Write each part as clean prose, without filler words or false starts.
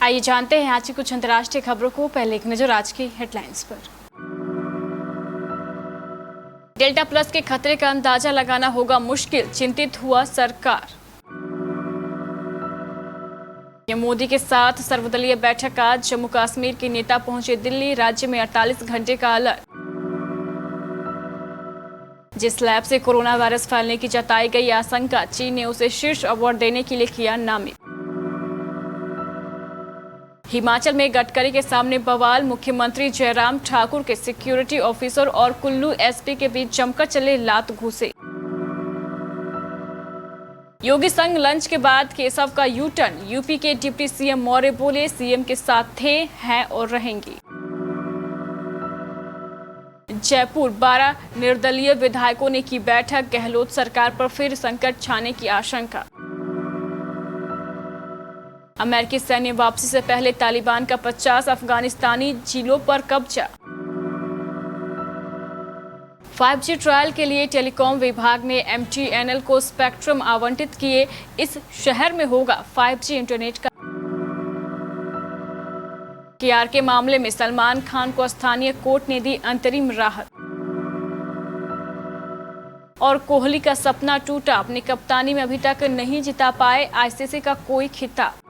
आइए जानते हैं आज की कुछ अंतर्राष्ट्रीय खबरों को। पहले एक नजर आज की हेडलाइंस पर। डेल्टा प्लस के खतरे का अंदाजा लगाना होगा मुश्किल, चिंतित हुआ सरकार। मोदी के साथ सर्वदलीय बैठक आज, जम्मू कश्मीर के नेता पहुंचे दिल्ली, राज्य में 48 घंटे का अलर्ट। जिस लैब से कोरोना वायरस फैलने की जताई गई आशंका, चीन ने उसे शीर्ष अवार्ड देने के लिए किया नामित। हिमाचल में गडकरी के सामने बवाल, मुख्यमंत्री जयराम ठाकुर के सिक्योरिटी ऑफिसर और कुल्लू एसपी के बीच जमकर चले लात घूंसे। योगी संग लंच के बाद केशव का यू टर्न, यूपी के डिप्टी सीएम मौर्य बोले सीएम के साथ थे, हैं और रहेंगे। जयपुर 12 निर्दलीय विधायकों ने की बैठक, गहलोत सरकार पर फिर संकट छाने की आशंका। अमेरिकी सैन्य वापसी से पहले तालिबान का 50 अफगानिस्तानी जिलों पर कब्जा। 5G ट्रायल के लिए टेलीकॉम विभाग ने MTNL को स्पेक्ट्रम आवंटित किए, इस शहर में होगा 5G इंटरनेट का। KR के मामले में सलमान खान को स्थानीय कोर्ट ने दी अंतरिम राहत। और कोहली का सपना टूटा, अपनी कप्तानी में अभी तक नहीं जिता पाए ICC का कोई खिताब।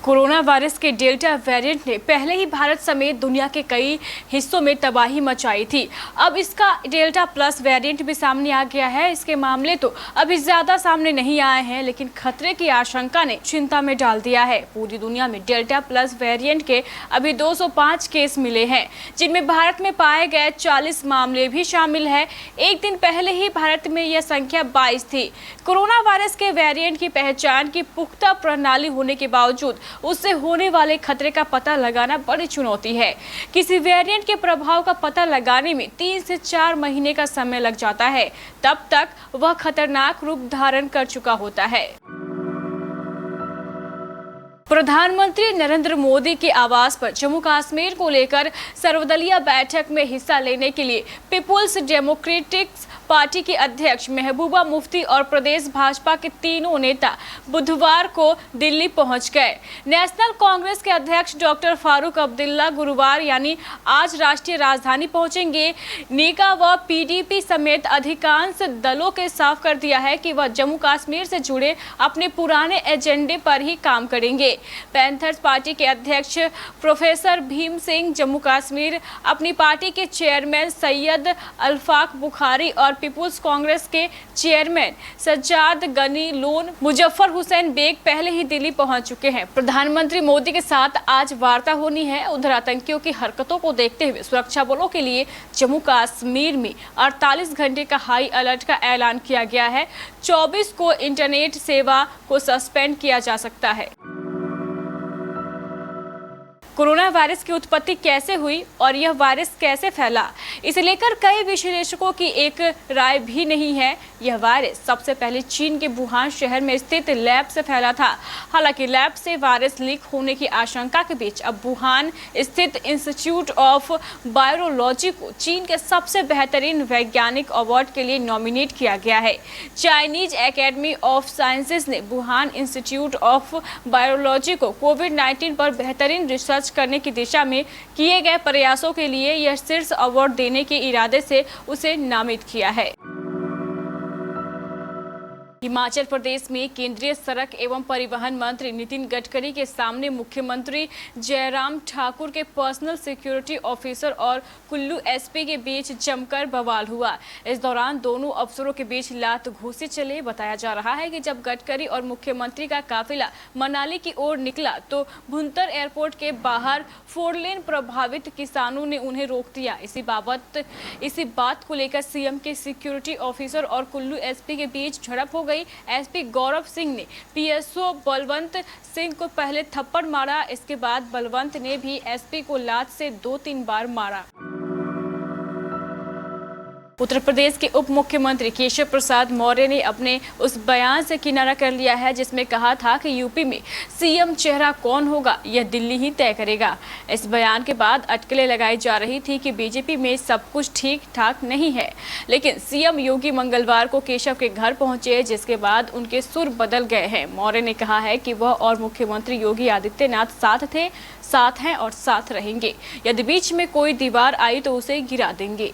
कोरोना वायरस के डेल्टा वेरिएंट ने पहले ही भारत समेत दुनिया के कई हिस्सों में तबाही मचाई थी। अब इसका डेल्टा प्लस वेरिएंट भी सामने आ गया है। इसके मामले तो अभी ज्यादा सामने नहीं आए हैं, लेकिन खतरे की आशंका ने चिंता में डाल दिया है। पूरी दुनिया में डेल्टा प्लस वेरिएंट के अभी 205 केस मिले हैं, जिनमें भारत में पाए गए 40 मामले भी शामिल है। एक दिन पहले ही भारत में यह संख्या 22 थी। कोरोना वायरस के वेरिएंट की पहचान की पुख्ता प्रणाली होने के बावजूद उससे होने वाले खतरे का पता लगाना बड़ी चुनौती है। किसी वेरिएंट के प्रभाव का पता लगाने में 3 से 4 महीने का समय लग जाता है, तब तक वह खतरनाक रूप धारण कर चुका होता है। प्रधानमंत्री नरेंद्र मोदी के आवास पर जम्मू कश्मीर को लेकर सर्वदलीय बैठक में हिस्सा लेने के लिए पीपुल्स डेमोक्रेटिक पार्टी के अध्यक्ष महबूबा मुफ्ती और प्रदेश भाजपा के तीनों नेता बुधवार को दिल्ली पहुंच गए। नेशनल कांग्रेस के अध्यक्ष डॉक्टर फारूक अब्दुल्ला गुरुवार यानी आज राष्ट्रीय राजधानी पहुंचेंगे। नेका व PDP समेत अधिकांश दलों के साफ कर दिया है कि वह जम्मू कश्मीर से जुड़े अपने पुराने एजेंडे पर ही काम करेंगे। पैंथर्स पार्टी के अध्यक्ष प्रोफेसर भीम सिंह, जम्मू कश्मीर अपनी पार्टी के चेयरमैन सैयद अल्फाक बुखारी और पीपुल्स कांग्रेस के चेयरमैन सज्जाद गनी लोन मुजफ्फर हुसैन बेग पहले ही दिल्ली पहुंच चुके हैं। प्रधानमंत्री मोदी के साथ आज वार्ता होनी है। उधर आतंकियों की हरकतों को देखते हुए सुरक्षा बलों के लिए जम्मू कश्मीर में 48 घंटे का हाई अलर्ट का ऐलान किया गया है। 24 को इंटरनेट सेवा को सस्पेंड किया जा सकता है। कोरोना वायरस की उत्पत्ति कैसे हुई और यह वायरस कैसे फैला, इसे लेकर कई विश्लेषकों की एक राय भी नहीं है। यह वायरस सबसे पहले चीन के वुहान शहर में स्थित लैब से फैला था। हालांकि लैब से वायरस लीक होने की आशंका के बीच अब वुहान स्थित इंस्टीट्यूट ऑफ वायरोलॉजी को चीन के सबसे बेहतरीन वैज्ञानिक अवार्ड के लिए नॉमिनेट किया गया है। चाइनीज एकेडमी ऑफ साइंसेज ने वुहान इंस्टीट्यूट ऑफ वायरोलॉजी को कोविड-19 पर बेहतरीन रिसर्च करने की दिशा में किए गए प्रयासों के लिए यह शीर्ष अवार्ड देने के इरादे से उसे नामित किया है। हिमाचल प्रदेश में केंद्रीय सड़क एवं परिवहन मंत्री नितिन गडकरी के सामने मुख्यमंत्री जयराम ठाकुर के पर्सनल सिक्योरिटी ऑफिसर और कुल्लू एसपी के बीच जमकर बवाल हुआ। इस दौरान दोनों अफसरों के बीच लात घूंसे चले। बताया जा रहा है कि जब गडकरी और मुख्यमंत्री का काफिला मनाली की ओर निकला तो भुंतर एयरपोर्ट के बाहर 4 लेन प्रभावित किसानों ने उन्हें रोक दिया। इसी बात को लेकर सीएम के सिक्योरिटी ऑफिसर और कुल्लू एसपी के बीच झड़प हो गई। एसपी गौरव सिंह ने पीएसओ बलवंत सिंह को पहले थप्पड़ मारा। इसके बाद बलवंत ने भी एसपी को लात से 2-3 बार मारा। उत्तर प्रदेश के उप मुख्यमंत्री केशव प्रसाद मौर्य ने अपने उस बयान से किनारा कर लिया है जिसमें कहा था कि यूपी में सीएम चेहरा कौन होगा यह दिल्ली ही तय करेगा। इस बयान के बाद अटकलें लगाई जा रही थी कि बीजेपी में सब कुछ ठीक ठाक नहीं है, लेकिन सीएम योगी मंगलवार को केशव के घर पहुंचे जिसके बाद उनके सुर बदल गए हैं। मौर्य ने कहा है कि वह और मुख्यमंत्री योगी आदित्यनाथ साथ थे, साथ हैं और साथ रहेंगे। यदि बीच में कोई दीवार आई तो उसे गिरा देंगे।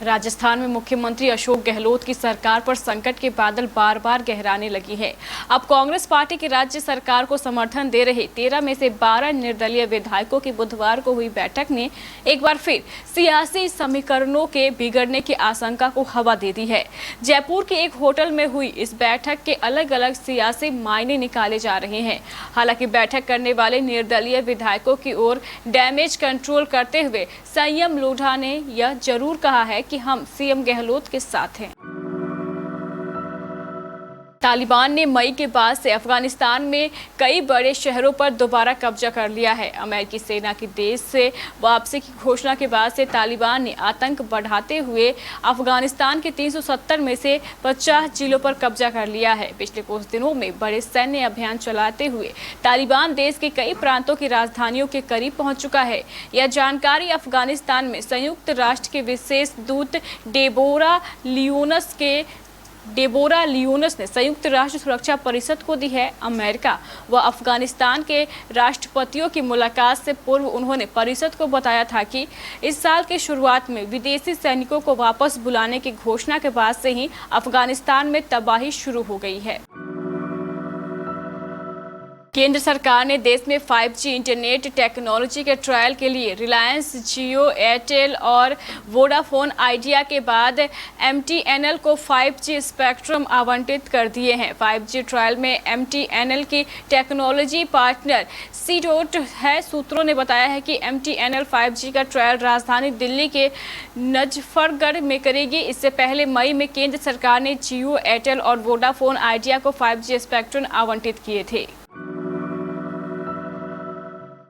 राजस्थान में मुख्यमंत्री अशोक गहलोत की सरकार पर संकट के बादल बार बार गहराने लगी है। अब कांग्रेस पार्टी की राज्य सरकार को समर्थन दे रहे 13 में से 12 निर्दलीय विधायकों की बुधवार को हुई बैठक ने एक बार फिर सियासी समीकरणों के बिगड़ने की आशंका को हवा दे दी है। जयपुर के एक होटल में हुई इस बैठक के अलग अलग सियासी मायने निकाले जा रहे हैं। हालांकि बैठक करने वाले निर्दलीय विधायकों की ओर डैमेज कंट्रोल करते हुए संयम लोढ़ा ने यह जरूर कहा है कि हम सीएम गहलोत के साथ हैं। तालिबान ने मई के बाद से अफगानिस्तान में कई बड़े शहरों पर दोबारा कब्जा कर लिया है। अमेरिकी सेना की देश से वापसी की घोषणा के बाद से तालिबान ने आतंक बढ़ाते हुए अफगानिस्तान के 370 में से 50 जिलों पर कब्जा कर लिया है। पिछले कुछ दिनों में बड़े सैन्य अभियान चलाते हुए तालिबान देश के कई प्रांतों की राजधानियों के करीब पहुंच चुका है। यह जानकारी अफगानिस्तान में संयुक्त राष्ट्र के विशेष दूत डेबोरा लियोनस ने संयुक्त राष्ट्र सुरक्षा परिषद को दी है। अमेरिका व अफगानिस्तान के राष्ट्रपतियों की मुलाकात से पूर्व उन्होंने परिषद को बताया था कि इस साल के शुरुआत में विदेशी सैनिकों को वापस बुलाने की घोषणा के बाद से ही अफगानिस्तान में तबाही शुरू हो गई है। केंद्र सरकार ने देश में 5G इंटरनेट टेक्नोलॉजी के ट्रायल के लिए रिलायंस जियो, एयरटेल और वोडाफोन आइडिया के बाद MTNL को 5G स्पेक्ट्रम आवंटित कर दिए हैं। 5G ट्रायल में MTNL की टेक्नोलॉजी पार्टनर C-Dot है। सूत्रों ने बताया है कि MTNL 5G का ट्रायल राजधानी दिल्ली के नजफरगढ़ में करेगी। इससे पहले मई में केंद्र सरकार ने जियो, एयरटेल और वोडाफोन आइडिया को 5G स्पेक्ट्रम आवंटित किए थे।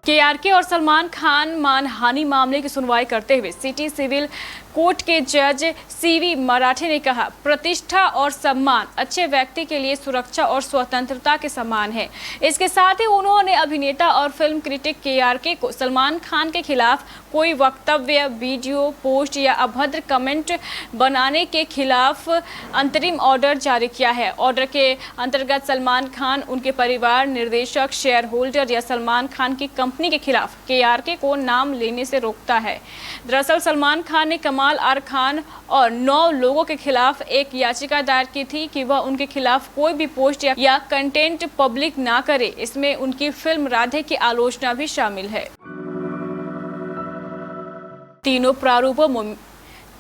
KRK और सलमान खान मानहानि मामले की सुनवाई करते हुए सिटी सिविल कोर्ट के जज CV मराठे ने कहा, प्रतिष्ठा और सम्मान अच्छे व्यक्ति के लिए सुरक्षा और स्वतंत्रता के समान है। इसके साथ ही उन्होंने अभिनेता और फिल्म क्रिटिक KRK को सलमान खान के खिलाफ कोई वक्तव्य, वीडियो, पोस्ट या अभद्र कमेंट बनाने के खिलाफ अंतरिम ऑर्डर जारी किया है। ऑर्डर के अंतर्गत सलमान खान, उनके परिवार, निर्देशक, शेयर होल्डर या सलमान खान की कंपनी के खिलाफ KRK को नाम लेने से रोकता है। दरअसल सलमान खान ने कमाल आर खान और 9 लोगों के खिलाफ एक याचिका दायर की थी कि वह उनके खिलाफ कोई भी पोस्ट या कंटेंट पब्लिक ना करे। इसमें उनकी फिल्म राधे की आलोचना भी शामिल है।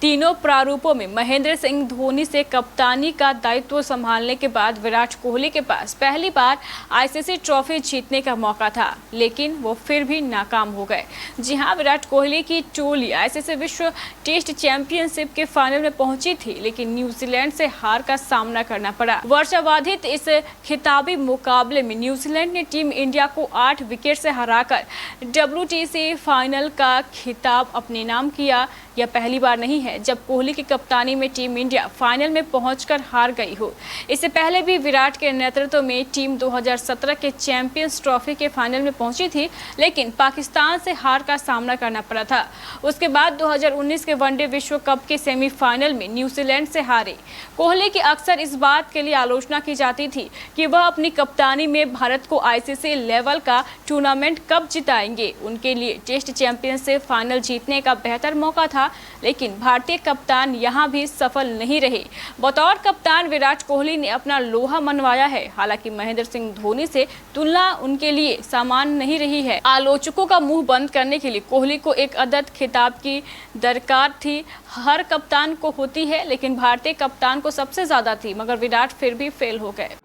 तीनों प्रारूपों में महेंद्र सिंह धोनी से कप्तानी का दायित्व संभालने के बाद विराट कोहली के पास पहली बार ICC ट्रॉफी जीतने का मौका था, लेकिन वो फिर भी नाकाम हो गए। जी हां, विराट कोहली की टोली ICC विश्व टेस्ट चैंपियनशिप के फाइनल में पहुंची थी, लेकिन न्यूजीलैंड से हार का सामना करना पड़ा। वर्षाबाधित इस खिताबी मुकाबले में न्यूजीलैंड ने टीम इंडिया को 8 विकेट से हराकर WTC फाइनल का खिताब अपने नाम किया। यह पहली बार नहीं है जब कोहली की कप्तानी में टीम इंडिया फाइनल में पहुंचकर हार गई हो। इससे पहले भी विराट के नेतृत्व में टीम 2017 के चैंपियंस ट्रॉफी के फाइनल में पहुंची थी, लेकिन पाकिस्तान से हार का सामना करना पड़ा था। उसके बाद 2019 के वनडे विश्व कप के सेमीफाइनल में न्यूजीलैंड से हारे। कोहली की अक्सर इस बात के लिए आलोचना की जाती थी कि वह अपनी कप्तानी में भारत को ICC लेवल का टूर्नामेंट कब जिताएंगे। उनके लिए टेस्ट चैंपियनशिप फाइनल जीतने का बेहतर मौका था, लेकिन भारतीय कप्तान यहां भी सफल नहीं रहे। बतौर कप्तान विराट कोहली ने अपना लोहा मनवाया है। हालांकि महेंद्र सिंह धोनी से तुलना उनके लिए सामान्य नहीं रही है। आलोचकों का मुंह बंद करने के लिए कोहली को एक अदद खिताब की दरकार थी। हर कप्तान को होती है, लेकिन भारतीय कप्तान को सबसे ज्यादा थी, मगर विराट फिर भी फेल हो गए।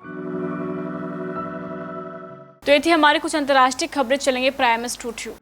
तो ये थी हमारी कुछ अंतर्राष्ट्रीय खबरें। चलेंगे प्राइम स्टूडियो।